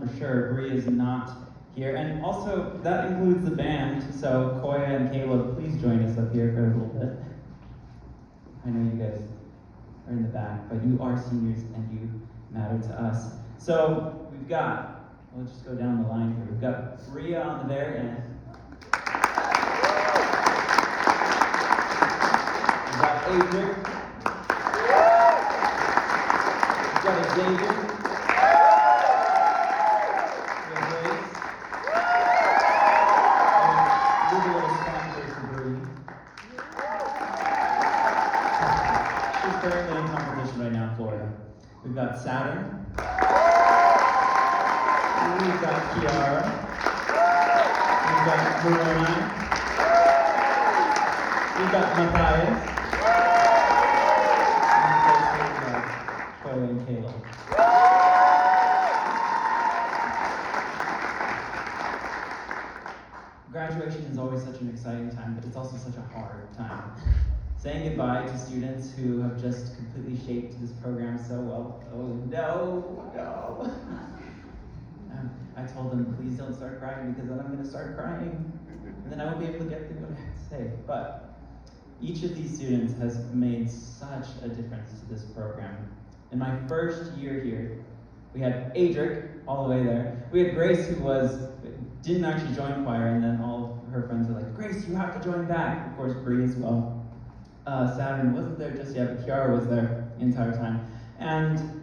for sure. Bree is not here. And also, that includes the band. So Koya and Caleb, please join us up here for a little bit. I know you guys are in the back, but you are seniors and you matter to us. So we've got, we'll just go down the line here. We've got Bria on the very end. We've got Adrian. We've got Xavier. We have Grace. And leave a little spot here for Brie. She's currently in competition right now in Florida. We've got Saturn. We've got Kiara. We've got Moroni. We've got Matthias. And of course, we've got Koya and Caleb. Graduation is always such an exciting time, but it's also such a hard time. Saying goodbye to students who have just completely shaped this program so well. Oh no. I told them, please don't start crying because then I'm going to start crying. And then I won't be able to get through what I have to say. But each of these students has made such a difference to this program. In my first year here, we had Adric all the way there. We had Grace who didn't actually join choir, and then all of her friends were like, Grace, you have to join back. Of course, Bree as well. Saturn wasn't there just yet, but Kiara was there the entire time. And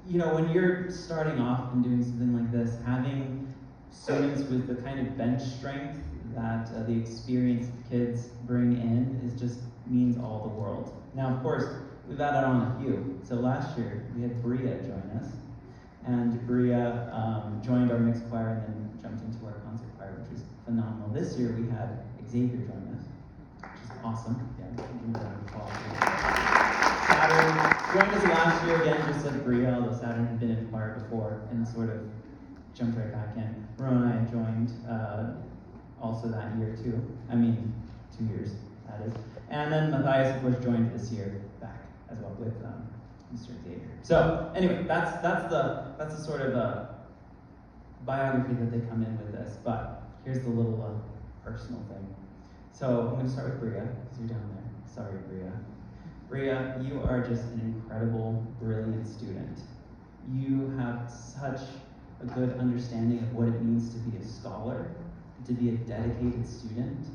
you know, when you're starting off and doing something like this, having students with the kind of bench strength that the experienced kids bring in just means all the world. Now, of course, we've added on a few. So last year, we had Bria join us. And Bria joined our mixed choir and then jumped into our concert choir, which was phenomenal. This year, we had Xavier join us, which is awesome. Yeah, give a round of applause. Saturn joined us last year again, just like Bria, although Saturn had been in choir before and sort of jumped right back in. Moroni and I joined also that year too. I mean, 2 years, that is. And then Matthias, of course, joined this year back as well with Mr. Xavier. So anyway, that's the sort of biography that they come in with this. But here's the little personal thing. So I'm going to start with Bria, because you're down there. Sorry, Bria. Bria, you are just an incredible, brilliant student. You have such a good understanding of what it means to be a scholar, to be a dedicated student.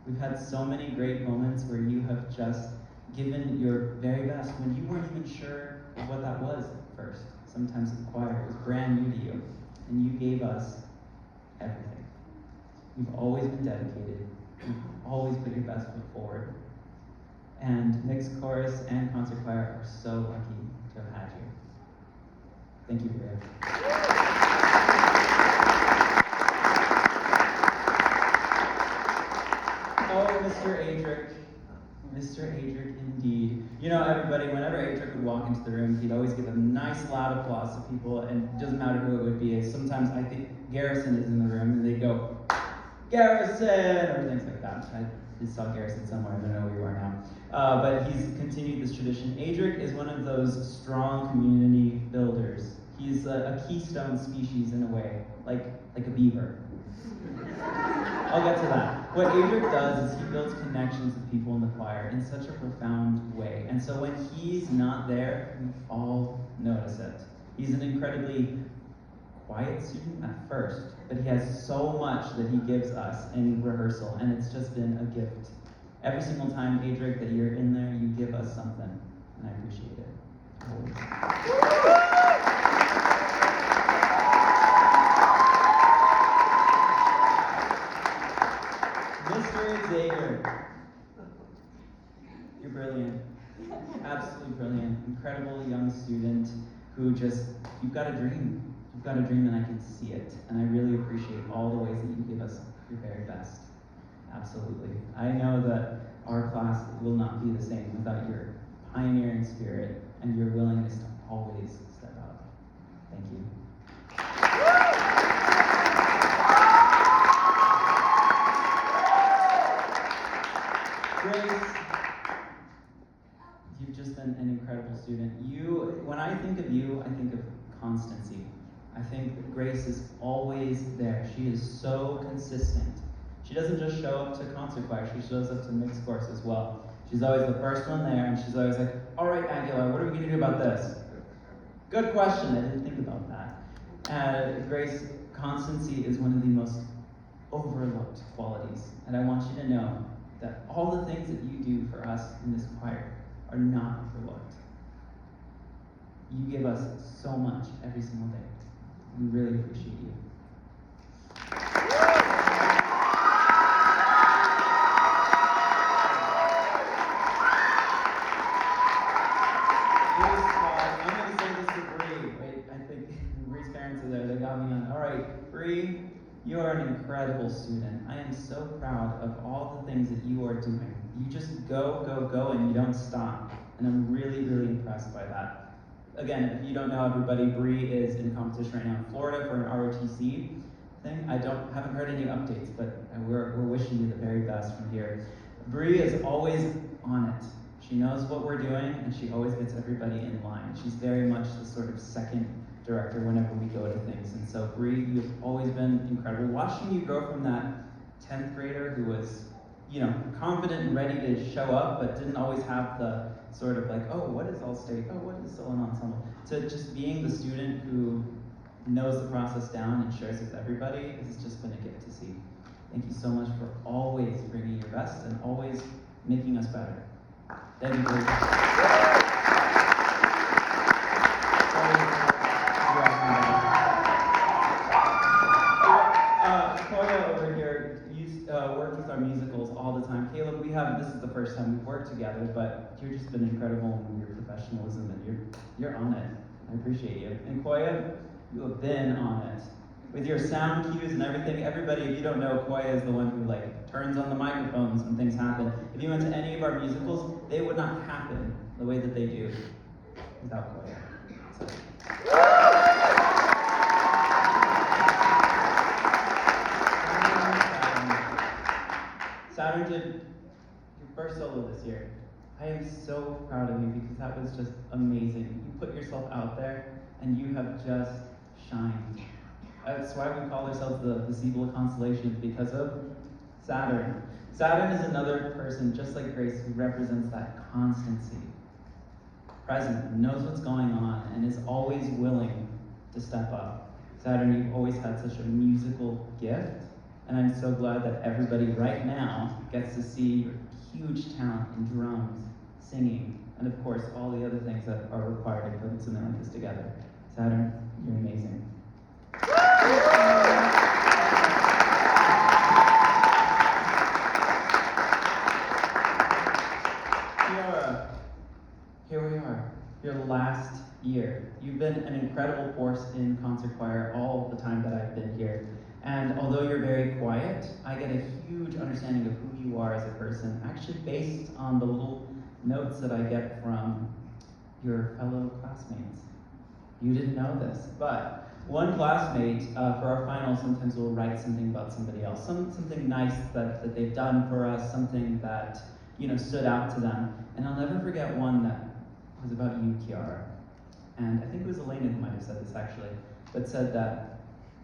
We've had so many great moments where you have just given your very best when you weren't even sure of what that was at first. Sometimes the choir was brand new to you, and you gave us everything. You've always been dedicated. You've always put your best foot forward. And mixed chorus and concert choir are so lucky to have had you. Thank you, Bria. Oh, Mr. Adric. Mr. Adric, indeed. You know, everybody, whenever Adric would walk into the room, he'd always give a nice loud applause to people, and it doesn't matter who it would be. Sometimes I think Garrison is in the room, and they go, Garrison, or things like that. I just saw Garrison somewhere, I don't know where you are now. But he's continued this tradition. Adric is one of those strong community builders. He's a keystone species in a way, like a beaver. I'll get to that. What Adric does is he builds connections with people in the choir in such a profound way. And so when he's not there, we all notice it. He's an incredibly quiet student at first, but he has so much that he gives us in rehearsal, and it's just been a gift. Every single time, Adric, that you're in there, you give us something, and I appreciate it. Mr. Xavier, you're brilliant, absolutely brilliant, incredible young student who you've got a dream. You've got a dream and I can see it. And I really appreciate all the ways that you give us your very best. Absolutely. I know that our class will not be the same without your pioneering spirit and your willingness to always step up. Thank you. Grace, you've just been an incredible student. When I think of you, I think of constancy. I think Grace is always there. She is so consistent. She doesn't just show up to concert choir, she shows up to mixed course as well. She's always the first one there, and she's always like, all right, Aguilar, what are we going to do about this? Good question, I didn't think about that. Grace, constancy is one of the most overlooked qualities. And I want you to know that all the things that you do for us in this choir are not overlooked. You give us so much every single day. We really appreciate you. I'm going to say this to Bree. Wait, I think Bree's parents are there. They got me on. All right, Bree, you are an incredible student. I am so proud of all the things that you are doing. You just go, go, go, and you don't stop. And I'm really, really impressed by that. Again, if you don't know everybody, Bree is in competition right now in Florida for an ROTC thing. I haven't heard any updates, but we're wishing you the very best from here. Bree is always on it. She knows what we're doing, and she always gets everybody in line. She's very much the sort of second director whenever we go to things. And so, Bree, you've always been incredible. Watching you grow from that 10th grader who was, confident and ready to show up, but didn't always have the sort of like, oh, what is All-State? Oh, what is solo and ensemble? To just being the student who knows the process down and shares with everybody has just been a gift to see. Thank you so much for always bringing your best and always making us better. Thank you, Bree. Koya over here works with our musicals all the time. Caleb, this is the first time we've worked together, but you've just been incredible in your professionalism, and you're on it. I appreciate you. And Koya, you have been on it. With your sound cues and everything, everybody, if you don't know, Koya is the one who turns on the microphones when things happen. If you went to any of our musicals, they would not happen the way that they do without Koya. Saturn did your first solo this year. I am so proud of you because that was just amazing. You put yourself out there and you have just shined. That's why we call ourselves the Siebel Constellation, because of Saturn. Saturn is another person, just like Grace, who represents that constancy. Present, knows what's going on, and is always willing to step up. Saturn, you've always had such a musical gift, and I'm so glad that everybody right now gets to see your huge talent in drums, singing, and of course, all the other things that are required to put something like this together. Saturn, you're amazing. Kiara, here we are, your last year. You've been an incredible force in concert choir all the time that I've been here. And although you're very quiet, I get a huge understanding of who you are as a person, actually based on the little notes that I get from your fellow classmates. You didn't know this, but one classmate for our final sometimes will write something about somebody else, something nice that they've done for us, something that stood out to them. And I'll never forget one that was about you, Kiara. And I think it was Elena who might have said this actually, but said that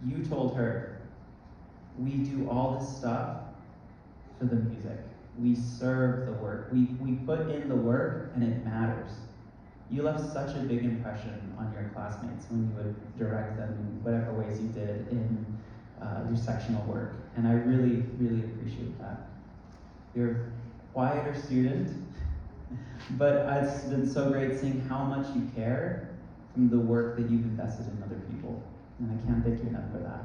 you told her, we do all this stuff for the music. We serve the work. We put in the work and it matters. You left such a big impression on your classmates when you would direct them in whatever ways you did in your sectional work. And I really, really appreciate that. You're a quieter student, but it's been so great seeing how much you care from the work that you've invested in other people. And I can't thank you enough for that.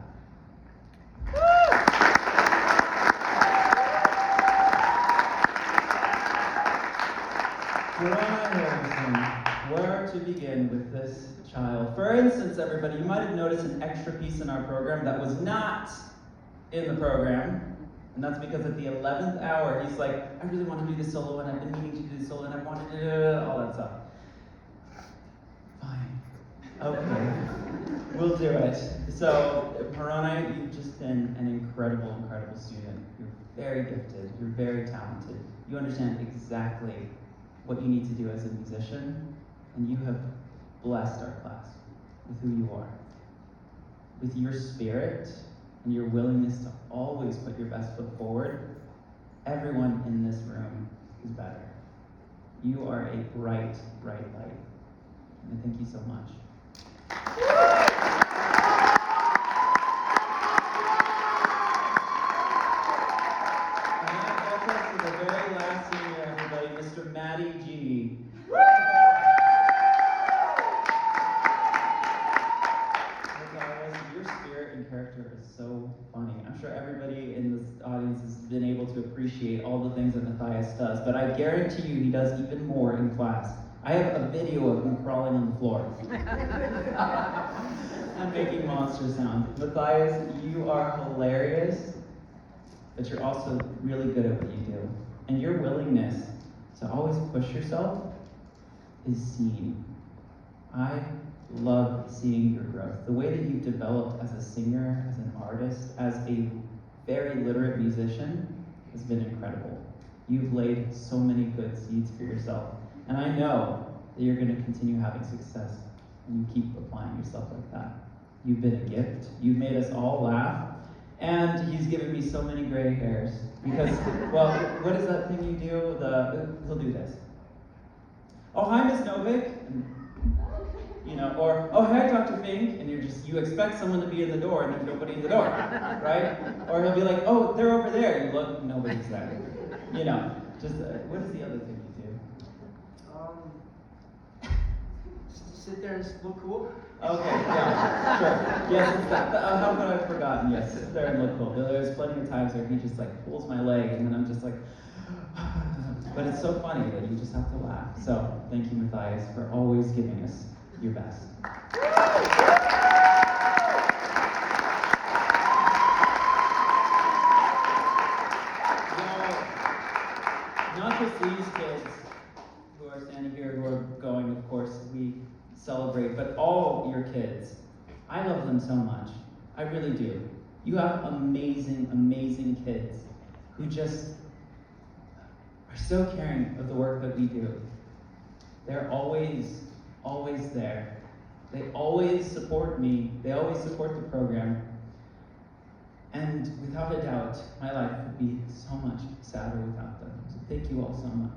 Verona Harrison, where to begin with this child? For instance, everybody, you might have noticed an extra piece in our program that was not in the program, and that's because at the 11th hour, he's like, I really want to do this solo, and I've been meaning to do this solo, and I wanted to do all that stuff. Fine. Okay. We'll do it. So, Verona, you've just been an incredible, incredible student. You're very gifted. You're very talented. You understand exactly what you need to do as a musician, and you have blessed our class with who you are. with your spirit and your willingness to always put your best foot forward, everyone in this room is better. You are a bright, bright light. And thank you so much. And that brings us to the very last senior, everybody, Mr. Matty G. Your spirit and character is so funny. I'm sure everybody in this audience has been able to appreciate all the things that Matthias does, but I guarantee you he does even more in class. I have a video of him crawling on the floor and making monster sounds. Matthias, you are hilarious, but you're also really good at what you do. And your willingness to always push yourself is seen. I love seeing your growth. The way that you've developed as a singer, as an artist, as a very literate musician has been incredible. You've laid so many good seeds for yourself. And I know that you're going to continue having success when you keep applying yourself like that. You've been a gift. You've made us all laugh. And he's given me so many gray hairs. Because, well, what is that thing you do? He'll do this. Oh, hi, Miss Novick. Or, oh, hi, Dr. Fink, and you expect someone to be in the door, and there's nobody in the door, right? Or he'll be like, oh, they're over there. You look, nobody's there. What is the other thing you do? Just sit there and look cool. Okay, yeah, sure. Yes, it's that. How could I have forgotten? Yes, sit there and look cool. There's plenty of times where he just pulls my leg, and then I'm just like, but it's so funny that you just have to laugh. So thank you, Matthias, for always giving us your best. Not just these kids who are standing here, who are going, of course, we celebrate, but all your kids. I love them so much. I really do. You have amazing, amazing kids who just are so caring of the work that we do. They're always there. They always support me. They always support the program. And without a doubt, my life would be so much sadder without them. So thank you all so much.